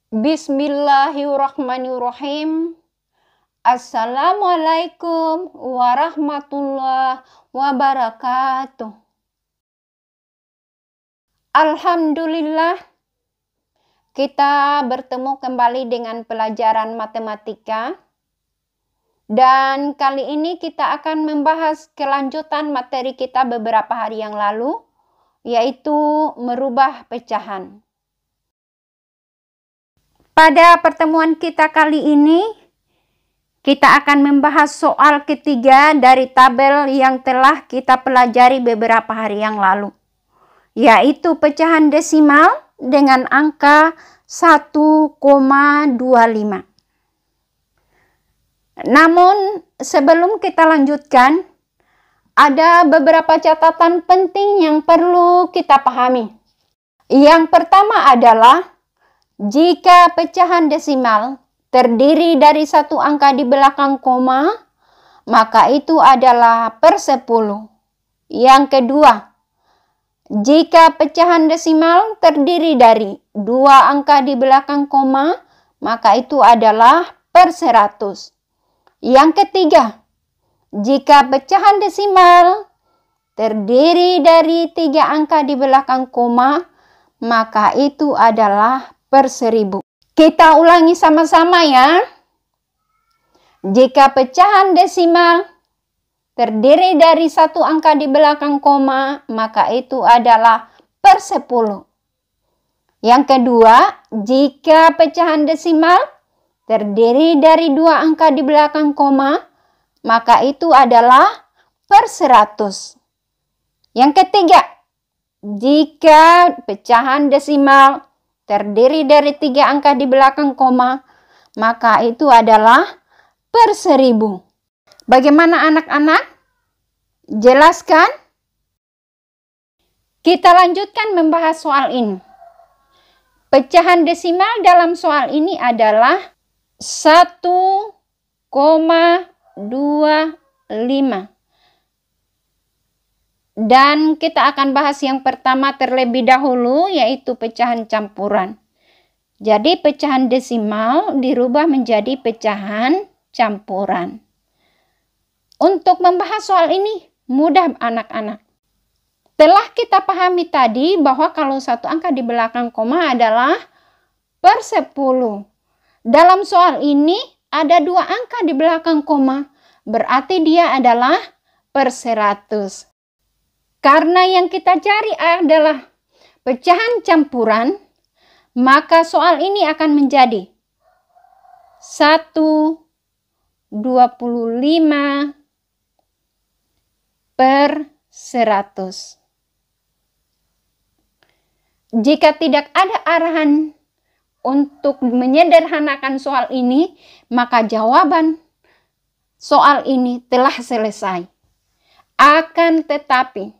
Bismillahirrahmanirrahim. Assalamualaikum warahmatullahi wabarakatuh. Alhamdulillah, kita bertemu kembali dengan pelajaran matematika. Dan kali ini kita akan membahas kelanjutan materi kita beberapa hari yang lalu, yaitu merubah pecahan. Pada pertemuan kita kali ini, kita akan membahas soal ketiga dari tabel yang telah kita pelajari beberapa hari yang lalu, yaitu pecahan desimal dengan angka 1,25. Namun, sebelum kita lanjutkan, ada beberapa catatan penting yang perlu kita pahami. Yang pertama adalah jika pecahan desimal terdiri dari satu angka di belakang koma, maka itu adalah per 10. Yang kedua, jika pecahan desimal terdiri dari dua angka di belakang koma, maka itu adalah per 100. Yang ketiga, jika pecahan desimal terdiri dari tiga angka di belakang koma, maka itu adalah per 1000. Kita ulangi sama-sama ya. Jika pecahan desimal terdiri dari satu angka di belakang koma, maka itu adalah per 10. Yang kedua, jika pecahan desimal terdiri dari dua angka di belakang koma, maka itu adalah per 100. Yang ketiga, jika pecahan desimal terdiri dari tiga angka di belakang koma, maka itu adalah per 1000. Bagaimana anak-anak? Jelaskan? Kita lanjutkan membahas soal ini. Pecahan desimal dalam soal ini adalah 1,25. Dan kita akan bahas yang pertama terlebih dahulu, yaitu pecahan campuran. Jadi pecahan desimal dirubah menjadi pecahan campuran. Untuk membahas soal ini mudah anak-anak. Telah kita pahami tadi bahwa kalau satu angka di belakang koma adalah per 10. Dalam soal ini ada dua angka di belakang koma, berarti dia adalah per 100. Karena yang kita cari adalah pecahan campuran, maka soal ini akan menjadi 1,25 per 100. Jika tidak ada arahan untuk menyederhanakan soal ini, maka jawaban soal ini telah selesai. Akan tetapi,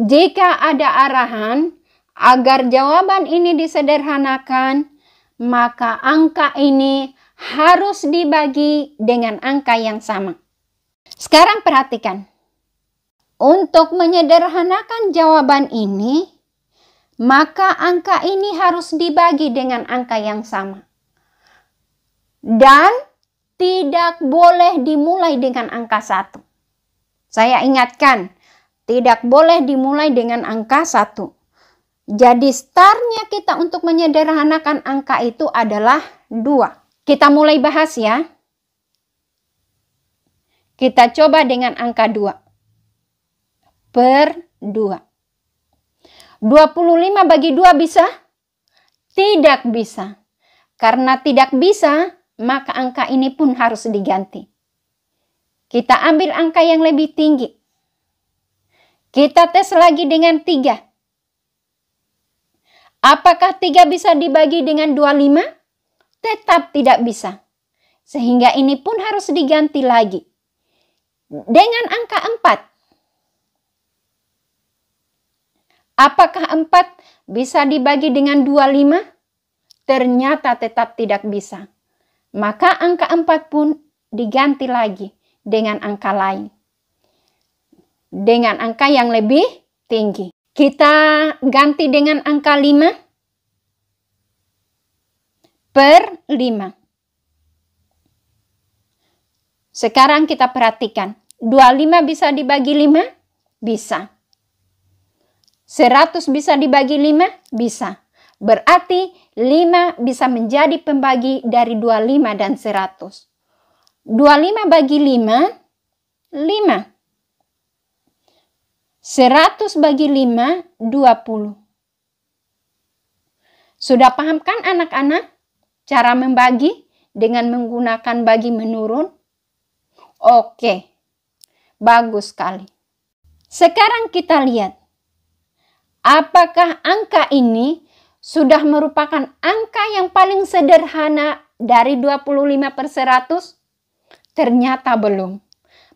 jika ada arahan agar jawaban ini disederhanakan, maka angka ini harus dibagi dengan angka yang sama. Sekarang perhatikan. Untuk menyederhanakan jawaban ini, maka angka ini harus dibagi dengan angka yang sama. Dan tidak boleh dimulai dengan angka 1. Saya ingatkan, tidak boleh dimulai dengan angka 1. Jadi startnya kita untuk menyederhanakan angka itu adalah 2. Kita mulai bahas ya. Kita coba dengan angka 2. Per 2. 25 bagi 2 bisa? Tidak bisa. Karena tidak bisa, maka angka ini pun harus diganti. Kita ambil angka yang lebih tinggi. Kita tes lagi dengan 3. Apakah 3 bisa dibagi dengan 25? Tetap tidak bisa. Sehingga ini pun harus diganti lagi. Dengan angka 4. Apakah 4 bisa dibagi dengan 25? Ternyata tetap tidak bisa. Maka angka 4 pun diganti lagi dengan angka lain. Dengan angka yang lebih tinggi. Kita ganti dengan angka 5. per 5. Sekarang kita perhatikan. 25 bisa dibagi 5? Bisa. 100 bisa dibagi 5? Bisa. Berarti 5 bisa menjadi pembagi dari 25 dan 100. 25 bagi 5, 5. 100 bagi 5, 20. Sudah paham kan anak-anak cara membagi dengan menggunakan bagi menurun? Oke, bagus sekali. Sekarang kita lihat, apakah angka ini sudah merupakan angka yang paling sederhana dari 25 per 100? Ternyata belum.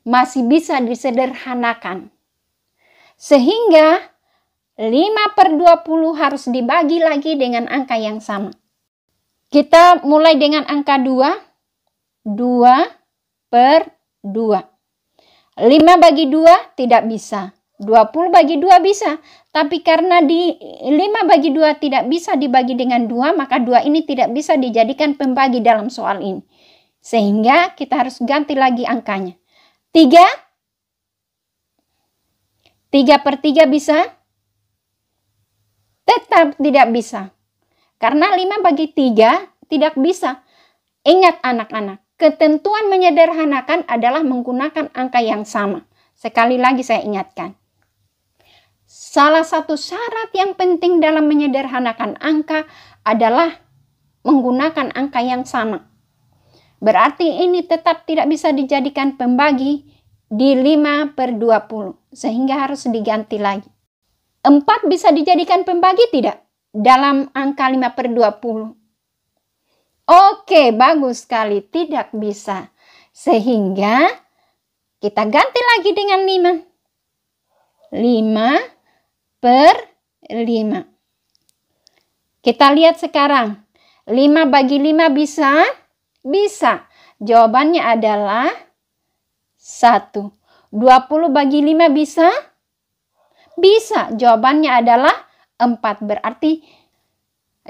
Masih bisa disederhanakan. Sehingga 5 per 20 harus dibagi lagi dengan angka yang sama. Kita mulai dengan angka 2. 2 per 2. 5 bagi 2 tidak bisa. 20 bagi 2 bisa. Tapi karena 5 bagi 2 tidak bisa dibagi dengan 2, maka 2 ini tidak bisa dijadikan pembagi dalam soal ini. Sehingga kita harus ganti lagi angkanya. 3. 3 per 3 bisa? Tetap tidak bisa. Karena 5 bagi 3 tidak bisa. Ingat anak-anak, ketentuan menyederhanakan adalah menggunakan angka yang sama. Sekali lagi saya ingatkan. Salah satu syarat yang penting dalam menyederhanakan angka adalah menggunakan angka yang sama. Berarti ini tetap tidak bisa dijadikan pembagi di 5 per 20. Sehingga harus diganti lagi. 4 bisa dijadikan pembagi tidak? Dalam angka 5 per 20. Oke, bagus sekali. Tidak bisa. Sehingga kita ganti lagi dengan 5. 5 per 5. Kita lihat sekarang. 5 bagi 5 bisa? Bisa. Jawabannya adalah 1. 20 bagi 5 bisa? Bisa. Jawabannya adalah 4. Berarti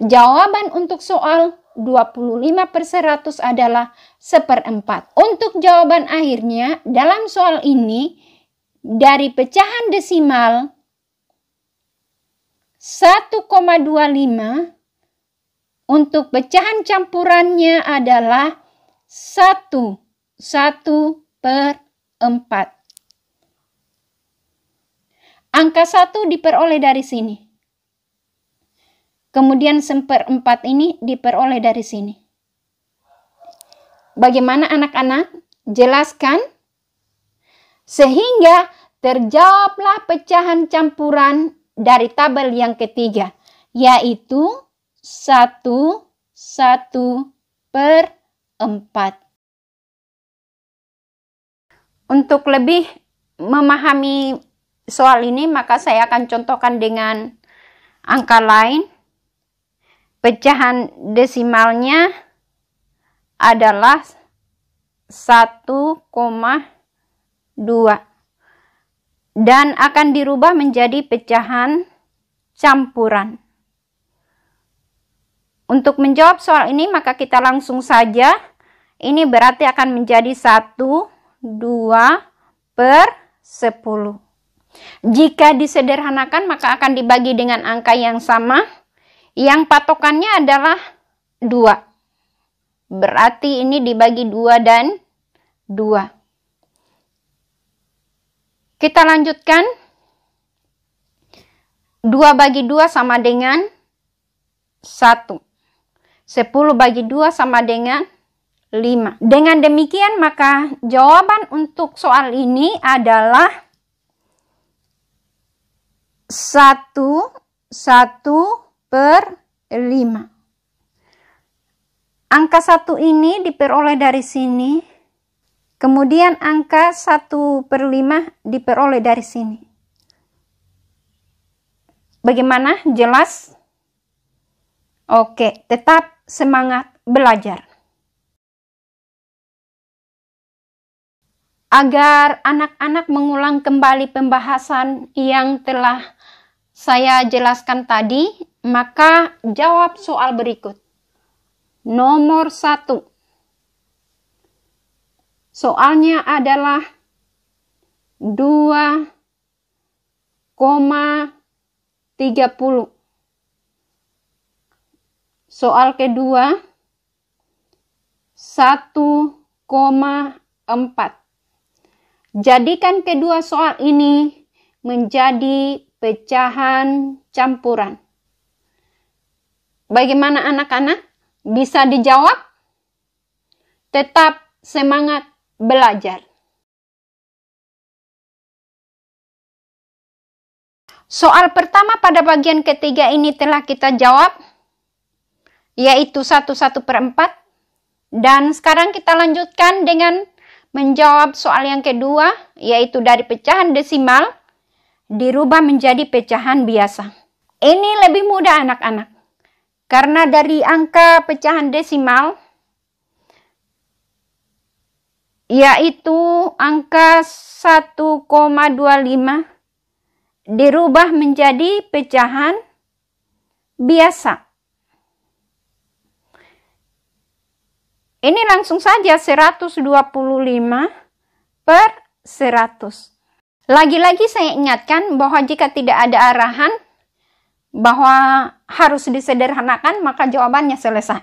jawaban untuk soal 25 per 100 adalah 1/4. Untuk jawaban akhirnya dalam soal ini dari pecahan desimal 1,25 untuk pecahan campurannya adalah 1 per 4. Angka 1 diperoleh dari sini. Kemudian 1/4 ini diperoleh dari sini. Bagaimana anak-anak? Jelaskan. Sehingga terjawablah pecahan campuran dari tabel yang ketiga. Yaitu 1 per 4. Untuk lebih memahami soal ini, maka saya akan contohkan dengan angka lain. Pecahan desimalnya adalah 1,2 dan akan dirubah menjadi pecahan campuran. Untuk menjawab soal ini, maka kita langsung saja. Ini berarti akan menjadi 1, 2 per 10. Jika disederhanakan, maka akan dibagi dengan angka yang sama. Yang patokannya adalah 2. Berarti ini dibagi 2 dan 2. Kita lanjutkan. 2 bagi 2 sama dengan 1. 10 bagi 2 sama dengan 5. Dengan demikian, maka jawaban untuk soal ini adalah 1 per 5. Angka 1 ini diperoleh dari sini. Kemudian angka 1 per 5 diperoleh dari sini. Bagaimana? Jelas? Oke, tetap semangat belajar. Agar anak-anak mengulang kembali pembahasan yang telah saya jelaskan tadi, maka jawab soal berikut. Nomor 1. Soalnya adalah 2,30. Soal kedua 1,4. Jadikan kedua soal ini menjadi pecahan campuran. Bagaimana anak-anak? Bisa dijawab? Tetap semangat belajar. Soal pertama pada bagian ketiga ini telah kita jawab, yaitu 1/4. Dan sekarang kita lanjutkan dengan menjawab soal yang kedua, yaitu dari pecahan desimal dirubah menjadi pecahan biasa. Ini lebih mudah anak-anak, karena dari angka pecahan desimal, yaitu angka 1,25 dirubah menjadi pecahan biasa. Ini langsung saja 125/100. Lagi-lagi saya ingatkan bahwa jika tidak ada arahan bahwa harus disederhanakan, maka jawabannya selesai.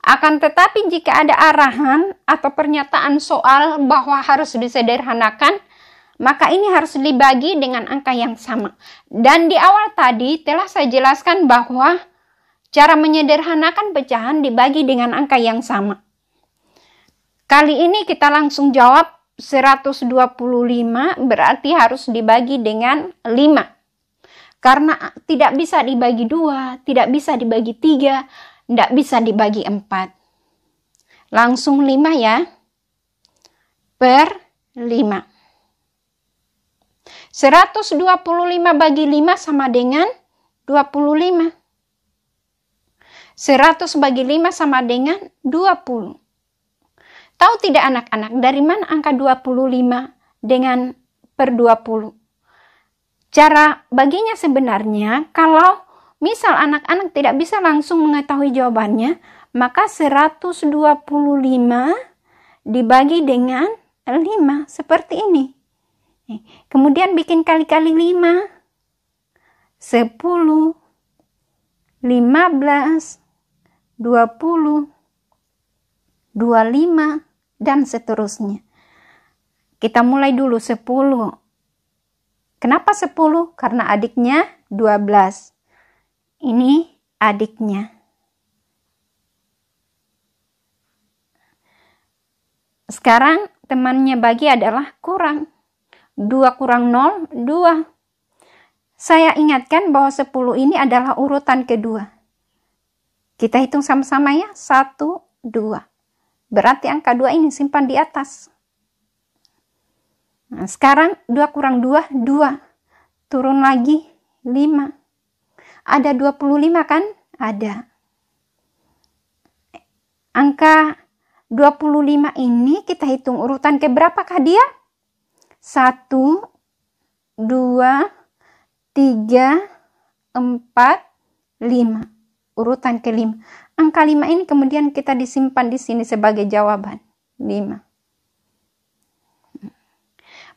Akan tetapi jika ada arahan atau pernyataan soal bahwa harus disederhanakan, maka ini harus dibagi dengan angka yang sama. Dan di awal tadi telah saya jelaskan bahwa cara menyederhanakan pecahan dibagi dengan angka yang sama. Kali ini kita langsung jawab 125 berarti harus dibagi dengan 5. Karena tidak bisa dibagi 2, tidak bisa dibagi 3, tidak bisa dibagi 4. Langsung 5 ya. Per 5. 125 bagi 5 sama dengan 25. 100 bagi 5 sama dengan 20. Tahu tidak anak-anak, dari mana angka 25 dengan per 20? Cara baginya sebenarnya, kalau misal anak-anak tidak bisa langsung mengetahui jawabannya, maka 125 dibagi dengan 5, seperti ini. Kemudian bikin kali-kali 5, 10, 15, 20, 25, dan seterusnya. Kita mulai dulu 10. Kenapa 10? Karena adiknya 12. Ini adiknya. Sekarang temannya bagi adalah kurang. 2 kurang 0, 2. Saya ingatkan bahwa 10 ini adalah urutan kedua. Kita hitung sama-sama ya. 1, 2. Berarti angka 2 ini simpan di atas. Nah, sekarang 2 kurang 2, 2. Turun lagi 5. Ada 25 kan? Ada. Angka 25 ini kita hitung urutan ke berapakah dia? 1, 2, 3, 4, 5. Urutan ke-5. Angka 5 ini kemudian kita disimpan di sini sebagai jawaban. 5.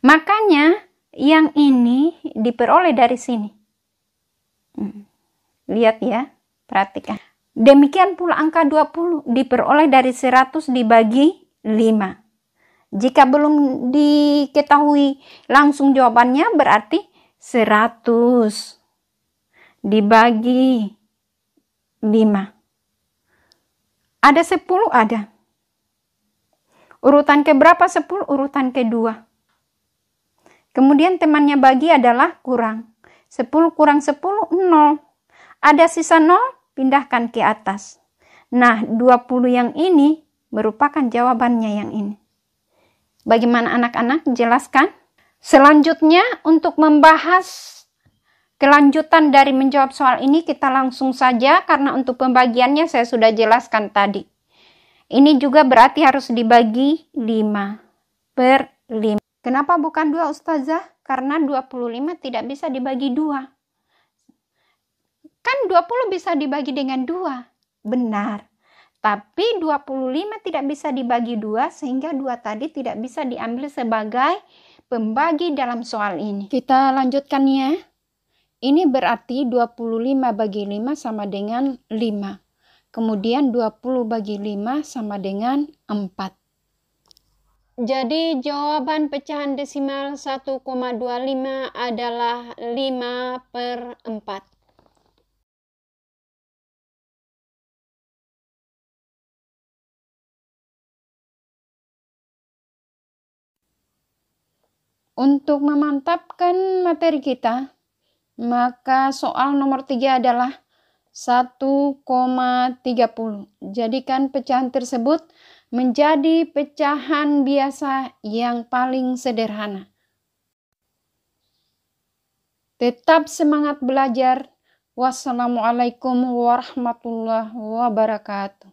Makanya yang ini diperoleh dari sini. Lihat ya, perhatikan. Demikian pula angka 20 diperoleh dari 100 dibagi 5. Jika belum diketahui langsung jawabannya, berarti 100 dibagi 5. Ada 10? Ada. Urutan ke berapa 10? Urutan kedua. Kemudian temannya bagi adalah kurang. 10 kurang 10, 0. Ada sisa 0, pindahkan ke atas. Nah, 20 yang ini merupakan jawabannya yang ini. Bagaimana anak-anak? Jelaskan. Selanjutnya, untuk membahas kelanjutan dari menjawab soal ini, kita langsung saja karena untuk pembagiannya saya sudah jelaskan tadi. Ini juga berarti harus dibagi 5/5. Kenapa bukan 2 Ustazah? Karena 25 tidak bisa dibagi 2. Kan 20 bisa dibagi dengan 2. Benar. Tapi 25 tidak bisa dibagi 2 sehingga 2 tadi tidak bisa diambil sebagai pembagi dalam soal ini. Kita lanjutkan ya. Ini berarti 25 bagi 5 sama dengan 5. Kemudian 20 bagi 5 sama dengan 4. Jadi jawaban pecahan desimal 1,25 adalah 5/4. Untuk memantapkan materi kita, maka soal nomor 3 adalah 1,30. Jadikan pecahan tersebut menjadi pecahan biasa yang paling sederhana. Tetap semangat belajar. Wassalamualaikum warahmatullahi wabarakatuh.